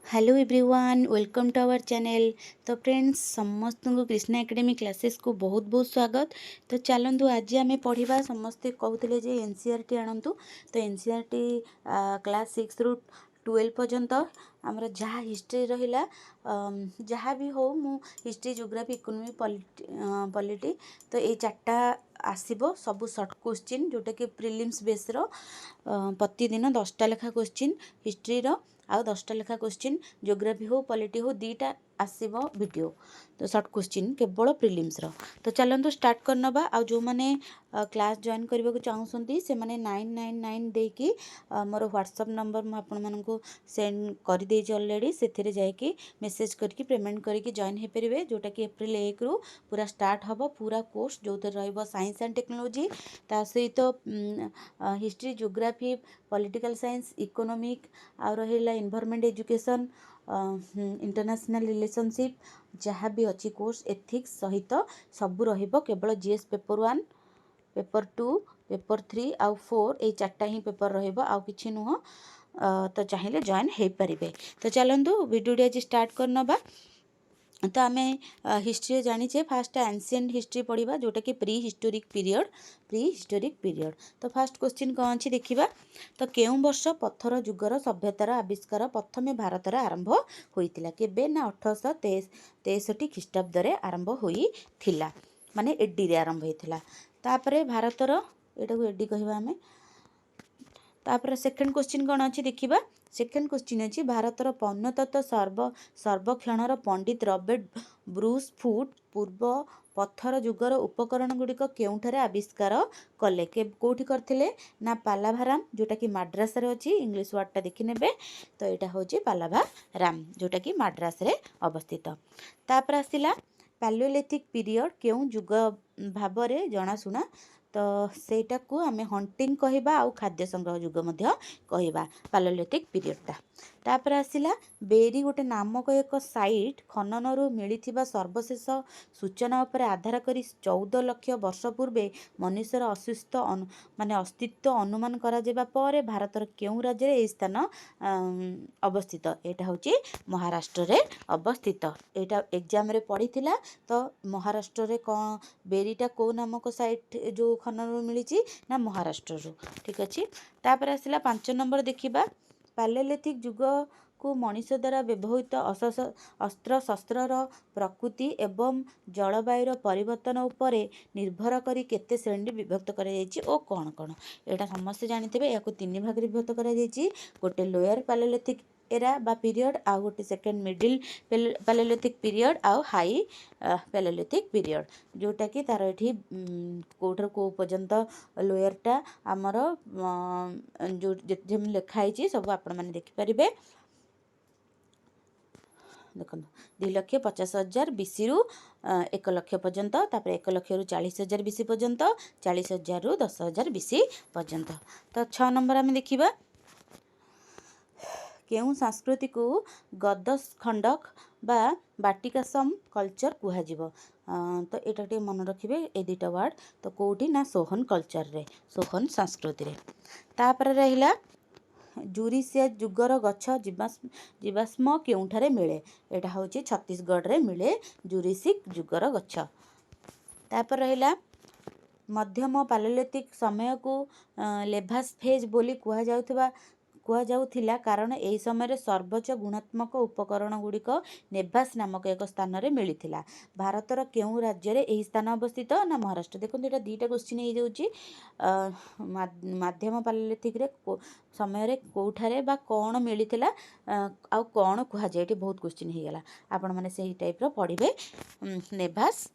Hello everyone, welcome to our channel. तो friends, समस्त को कृष्णा एकेडमी क्लासेस को बहुत बहुत स्वागत। तो चलतु आज आम पढ़ा समस्ते कहते जे एनसीईआरटी आणतु। तो एनसीईआरटी क्लास 6 रु 12 पर्यंत आमर जहाँ हिस्ट्री रहा जहाँ भी हो मु हिस्ट्री जियोग्राफी इकोनॉमी पॉलिटी तो ये चार्टा आसब सब सर्ट क्वेश्चन जोटा कि प्रिलिम्स बेस्र प्रतिदिन 10टा लेखा क्वेश्चन हिस्ट्री आउ 10टा लेखा क्वेश्चन जियोग्राफी हो पॉलिटी हो दीटा आसब वीडियो। तो सर्ट क्वेश्चन केवल प्रिलिम्स तो चलतु स्टार्ट करनबा। आ जो मैंने क्लास जॉइन करने को चाहूँगी से मैंने 999 देकी मोर व्हाट्सअप नंबर मुझे आपको सेंड कर देछि ऑलरेडी। से जाकि मेसेज करके पेमेंट करके जॉइन हो पारे जोटा कि एप्रिल 1 रु पूरा स्टार्ट हम पूरा कोर्स जो साइंस एंड टेक्नोलॉजी ता सहित history geography political science economic आ रहा एनवायरनमेंट एजुकेशन इंटरनेशनल रिलेशनशिप जहाँ भी अच्छी कोर्स एथिक्स सहित सबू रहिबो। केवल जीएस पेपर 1 पेपर 2 पेपर 3 आउ 4 ये चार्टा ही पेपर रहिबो आउ किछि नुह। तो चाहिए जॉइन हो पारे। तो चलतु वीडियो आज स्टार्ट करनबा। तो आम हिस्ट्री जानीचे फास्ट एंशिएंट हिस्ट्री पढ़ा जोटा कि प्री हिस्टोरिक पीरियड। तो फास्ट क्वेश्चन कौन अच्छी देखा। तो केउं वर्ष पत्थर युगर सभ्यतार आविष्कार प्रथमे भारत में आरंभ होइतिला केबे ना 1863 ख्रीष्टाब्द आरंभ होइथिला माने एडी रे आरंभ होइथिला। तापरे भारतर एटाको एडी कहबा आमे। तापर सेकेंड क्वेश्चन कौन अच्छी देखा। सेकेंड क्वेश्चन अच्छी भारतर पौर्णतत्व सर्वक्षणर पंडित रॉबर्ट ब्रूस फुट पूर्व पत्थर युगर उपकरण गुड़िक केउठारे आविष्कार कले कौटी करथिले ना पालाभाराम जोटा कि माड्रास रे अच्छी इंग्लिश वर्डटा देखने। तो यहाँ हूँ पालाभाराम जोटा कि माड्रास रे अवस्थित। तापर आसला पैलियोलिथिक पीरियड केउं युग भाव में जनाशुना। तो सेटा को आमे हंटिंग कहबा आउ खाद्य संग्रह युग मध्य कहबा पैलियोलिथिक पीरियडटा। तापर आसला बेरी गोटे नामक एक साइट खननरू मिलिथिबा सर्वशेष सूचना उपर आधार करी 14 लाख वर्ष पूर्वे मनुष्यर माने अस्तित्व अनुमान करा जेबा परे भारतर केउं राज्य रे स्थान अवस्थित। एटा होची महाराष्ट्र रे अवस्थित। एटा एग्जाम रे पढ़ीथिला। तो महाराष्ट्र रे बेरीटा को नामक साइट जो खनन मिली ना महाराष्ट्र। ठीक अच्छे। तापर आसला 5 नंबर देखिबा पैलियोलिथिक युग को मनुष्य द्वारा व्यवहृत अस्त्र शस्त्रर प्रकृति एवं जलवायुर परिवर्तन उपरे निर्भर करी केते श्रेणी विभक्त करा जायछि ओ कौन कौन एटा समस्त जानिथिबे। या 3 भाग विभक्त करा जायछि। गोटे लोअर पैलियोलिथिक एरा बा पीरियड आउ गोटे सेकेंड मिडिल पैलियोलिथिक पीरियड आउ हाई पैलियोलिथिक पीरियड जोटा कि तार एठी कोठर को पर्यंत लोअरटा आमर जो जे लिखाई सब आपण माने देखि परिबे। देखो 2,50,000 बीसी रु 1 लाख पर्यंत। तापर 1 लाख रु 40,000 बीसी पर्यंत 40,000 रु 10,000 बीसी पर्यंत। तो 6 नंबर आम देखिबा केउं संस्कृति को गदस खंडक बा बाटिकासम कल्चर कुहाजिबो। तो एटा टे मन रखिबे ए दुटा वर्ड। तो कोठी ना सोहन कल्चर रे सोहन संस्कृति रे। तापर रहिला जुरिसिया जुगर गछ जीवाश्म केउठारे मिले। एटा होची छत्तीसगढ़ रे मिले जुरिसिक जुगर गछ। तापर रहिला मध्यम पैलियोलिथिक समय को लेभास फेज बोली कुहा जाउथिला कारण एही समय सर्वोच्च गुणात्मक उपकरण गुड़िक नेभास नामक एक स्थान रे मिलिथिला। भारतर केउं राज्य रे एही स्थान अवस्थित ना महाराष्ट्र। देखो एटा दीटा क्वेश्चन हो जाउची। मध्यम पैलियोलिथिक रे समय रे कोठारे बा कौन मिलिथिला आ कौन कुहा जाय एटी बहुत क्वेश्चन हो गला। आपण माने सेही टाइप रो पढ़िबे। नेभास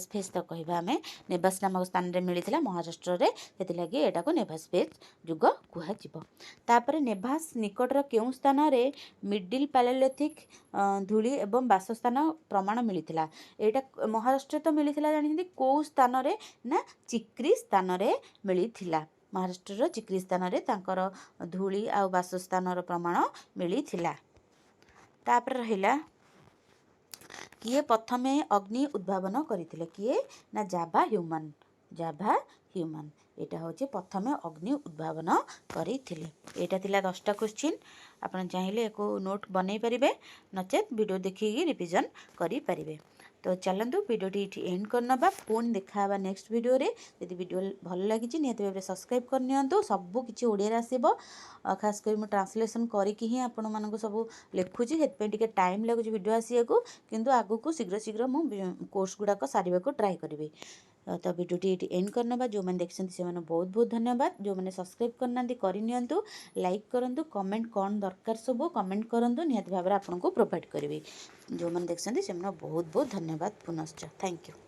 फेज तो कहबा आमे नेभास नामक स्थान रे मिलिथिला महाराष्ट्र रे सेति लागि एटा को नेभास फेज युग कुहा जिवो। तापर नेभास निकटर केउं स्थान रे मिडिल पैलियोलिथिक धूली एवं बासस्थान प्रमाण मिलिथिला। एटा महाराष्ट्र तो मिलिथिला जानिथि को स्थान रे ना चिक्री स्थान रे मिलिथिला। महाराष्ट्र चिक्री स्थान रे तांकर धूली आ बासस्थान प्रमाण मिलिथिला। तापर रहिला किए प्रथमे अग्नि उद्भावन करथिले किए ना जाभा ह्यूमन ଏଇଟା ହେଉଛି ପ୍ରଥମେ ଅଗ୍ନି ଉଦ୍ଭାବନ କରିଥିଲେ। ଏଇଟା ଥିଲା 10ଟା କ୍ୱେଶ୍ଚିନ୍। ଆପଣ ଚାହିଁଲେ ୟାକୁ ନୋଟ୍ ବନେଇ ପାରିବେ, ନଚେତ୍ ଭିଡ଼ିଓ ଦେଖିକି ରିଭିଜନ୍ କରିପାରିବେ। ତ ଚାଲନ୍ତୁ ଭିଡ଼ିଓଟି ଏଇଠି ଏଣ୍ଡ କରିନେବା, ପୁଣି ଦେଖାହେବା ନେକ୍ସଟ ଭିଡ଼ିଓରେ। ଯଦି ଭିଡ଼ିଓ ଭଲ ଲାଗିଛି ନିହାତି ଭାବରେ ସବସ୍କ୍ରାଇବ୍ କରିନିଅନ୍ତୁ। ସବୁ କିଛି ଓଡ଼ିଆରେ ଆସିବ, ଖାସ୍ କରି ମୁଁ ଟ୍ରାନ୍ସଲେସନ୍ କରିକି ହିଁ ଆପଣମାନଙ୍କୁ ସବୁ ଲେଖୁଛି, ସେଥିପାଇଁ ଟିକେ ଟାଇମ୍ ଲାଗୁଛି ଭିଡ଼ିଓ ଆସିବାକୁ, କିନ୍ତୁ ଆଗକୁ ଶୀଘ୍ର ମୁଁ କୋର୍ସ ଗୁଡ଼ାକ ସାରିବାକୁ ଟ୍ରାଏ କରିବି। ତ ଭିଡ଼ିଓଟି ଏଇଠି ଏଣ୍ଡ କରିନେବା। ଯେଉଁମାନେ ଦେଖିଛନ୍ତି ସେମାନେ ବହୁତ ଧନ୍ୟବାଦ। ଯେଉଁମାନେ ସବସ୍କ୍ରାଇବ୍ କରିନାହାନ୍ତି କରିନିଅନ୍ତୁ, ଲାଇକ୍ କରନ୍ତୁ, କମେଣ୍ଟ କ'ଣ ଦରକାର ସବୁ କମେଣ୍ଟ କରନ୍ତୁ, ନିହାତି ଭାବରେ ଆପଣଙ୍କୁ ପ୍ରୋଭାଇଡ଼ କରିବି। ଯେଉଁମାନେ ଦେଖିଛନ୍ତି ସେମାନଙ୍କୁ ବହୁତ ଧନ୍ୟବାଦ ପୁନଶ୍ଚ। Thank you.